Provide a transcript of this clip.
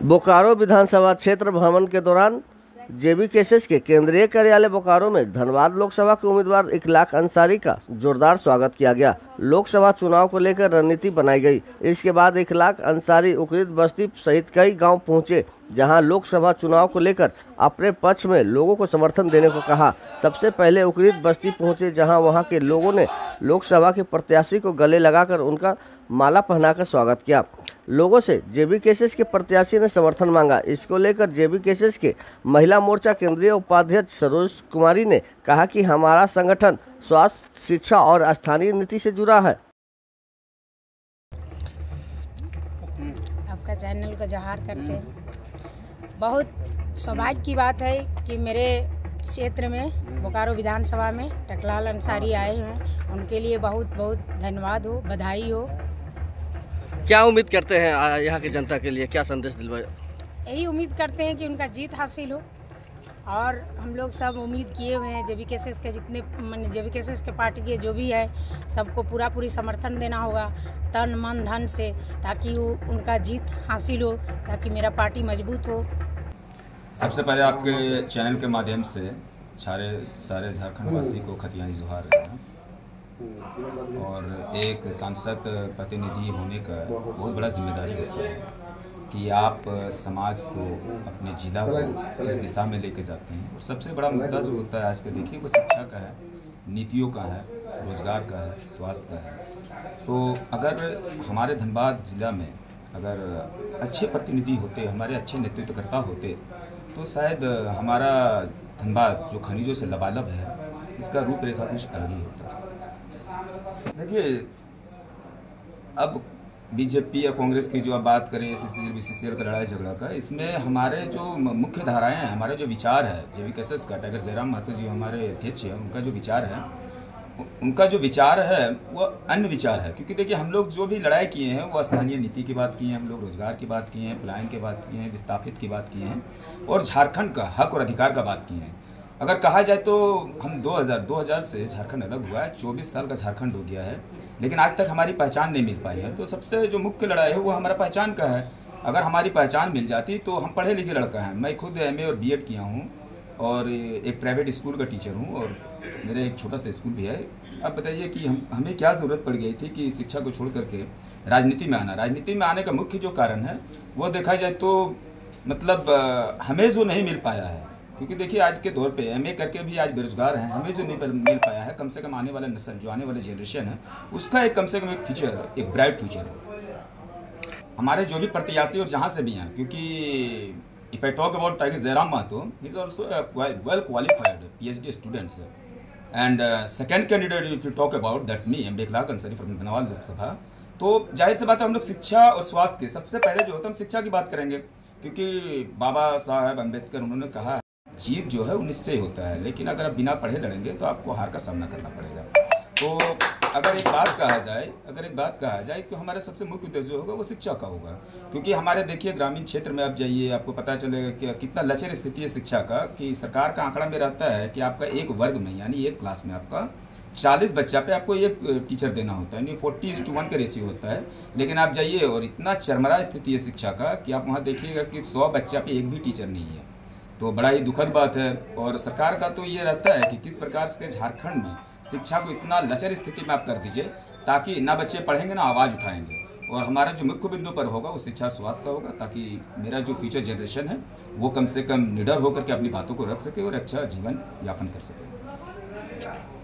बोकारो विधानसभा क्षेत्र भ्रमण के दौरान जेबीकेएसएस के केंद्रीय कार्यालय बोकारो में धनबाद लोकसभा के उम्मीदवार इखलाक अंसारी का जोरदार स्वागत किया गया। लोकसभा चुनाव को लेकर रणनीति बनाई गई। इसके बाद इखलाक अंसारी उकरीद बस्ती सहित कई गांव पहुंचे, जहां लोकसभा चुनाव को लेकर अपने पक्ष में लोगों को समर्थन देने को कहा। सबसे पहले उकरीद बस्ती पहुंचे, जहां वहां के लोगों ने लोकसभा के प्रत्याशी को गले लगाकर उनका माला पहनाकर स्वागत किया। लोगों से जेबीकेएसएस के प्रत्याशी ने समर्थन मांगा। इसको लेकर जेबीकेएसएस के महिला मोर्चा केंद्रीय उपाध्यक्ष सरोज कुमारी ने कहा कि हमारा संगठन स्वास्थ्य, शिक्षा और स्थानीय नीति से जुड़ा है। आपका चैनल को जोहार करते हैं। बहुत सौभाग्य की बात है कि मेरे क्षेत्र में बोकारो विधानसभा में टकलाल अंसारी आए हैं। उनके लिए बहुत बहुत धन्यवाद हो, बधाई हो। क्या उम्मीद करते हैं यहाँ की जनता के लिए, क्या संदेश दिलवाए? यही उम्मीद करते हैं कि उनका जीत हासिल हो, और हम लोग सब उम्मीद किए हुए हैं जेबीकेएसएस के जितने जेबीकेएसएस के पार्टी के जो भी है सबको पूरी समर्थन देना होगा तन मन धन से, ताकि वो उनका जीत हासिल हो, ताकि मेरा पार्टी मजबूत हो। सबसे पहले आपके चैनल के माध्यम से सारे झारखंड वासी को खतियानी जोहार है। और एक सांसद प्रतिनिधि होने का बहुत बड़ा जिम्मेदारी होता है कि आप समाज को, अपने जिला को इस दिशा में लेके जाते हैं। और सबसे बड़ा मुद्दा जो होता है आज के, देखिए, वो शिक्षा का है, नीतियों का है, रोजगार का है, स्वास्थ्य का है। तो अगर हमारे धनबाद जिला में अगर अच्छे प्रतिनिधि होते, हमारे अच्छे नेतृत्वकर्ता होते, तो शायद हमारा धनबाद जो खनिजों से लबालब है, इसका रूपरेखा कुछ अलग ही होता है। देखिए, अब बीजेपी या कांग्रेस की जो आप बात करें, बीसीसीएल का लड़ाई झगड़ा का, इसमें हमारे जो मुख्य धाराएं हैं, हमारे जो विचार है जेबीकेएसएस का, टाइगर जयराम महतो जी हमारे अध्यक्ष हैं, उनका जो विचार है वो अन्य विचार है। क्योंकि देखिए, हम लोग जो भी लड़ाई किए हैं वो स्थानीय नीति की बात की है, हम लोग रोजगार की बात किए हैं, पलायन की बात किए हैं, विस्थापित की बात किए हैं, और झारखंड का हक और अधिकार का बात किए हैं। अगर कहा जाए तो हम 2000 से झारखंड अलग हुआ है, 24 साल का झारखंड हो गया है, लेकिन आज तक हमारी पहचान नहीं मिल पाई है। तो सबसे जो मुख्य लड़ाई है वो हमारा पहचान का है। अगर हमारी पहचान मिल जाती तो हम पढ़े लिखे लड़का हैं। मैं खुद एमए और बीएड किया हूँ, और एक प्राइवेट स्कूल का टीचर हूँ, और मेरा एक छोटा सा स्कूल भी है। अब बताइए कि हमें क्या ज़रूरत पड़ गई थी कि शिक्षा को छोड़ करके राजनीति में आना। राजनीति में आने का मुख्य जो कारण है वो देखा जाए तो मतलब हमें जो नहीं मिल पाया है, क्योंकि देखिए आज के दौर पे एमए करके भी आज बेरोजगार हैं, हमें जो नहीं मिल पाया है, कम से कम आने वाला नस्ल, जो आने वाले जनरेशन है, उसका एक कम से कम एक फ्यूचर, एक ब्राइट फ्यूचर है। हमारे जो भी प्रत्याशी और जहाँ से भी हैं, क्योंकि if I talk about Tiger Jairam Mahato, he is also well qualified PhD students. And second candidate if you talk about, that's me, M Ikhlaq Ansari from Dhanbad Lok. Sabha जाहिर सी बात है, हम लोग शिक्षा और स्वास्थ्य के सबसे पहले जो होता है हम शिक्षा की बात करेंगे, क्योंकि बाबा साहब अम्बेडकर उन्होंने कहा जीत जो है वो निश्चय होता है, लेकिन अगर आप बिना पढ़े लड़ेंगे तो आपको हार का सामना करना पड़ेगा। तो अगर एक बात कहा जाए तो हमारा सबसे मुख्य उद्देश्य जो होगा वो शिक्षा का होगा। क्योंकि हमारे देखिए ग्रामीण क्षेत्र में आप जाइए, आपको पता चलेगा कि कितना लचर स्थिति है शिक्षा का, कि सरकार का आंकड़ा में रहता है कि आपका एक वर्ग में, यानी एक क्लास में आपका 40 बच्चा पे आपको एक टीचर देना होता है, यानी 40:1 का रेशियो होता है। लेकिन आप जाइए और इतना चरमरा स्थिति है शिक्षा का कि आप वहाँ देखिएगा कि 100 बच्चा पे एक भी टीचर नहीं है। तो बड़ा ही दुखद बात है। और सरकार का तो ये रहता है कि किस प्रकार से झारखंड में शिक्षा को इतना लचर स्थिति में आप कर दीजिए, ताकि ना बच्चे पढ़ेंगे ना आवाज़ उठाएंगे। और हमारा जो मुख्य बिंदु पर होगा वो शिक्षा स्वास्थ्य होगा, ताकि मेरा जो फ्यूचर जनरेशन है वो कम से कम निडर होकर के अपनी बातों को रख सके और अच्छा जीवन यापन कर सके।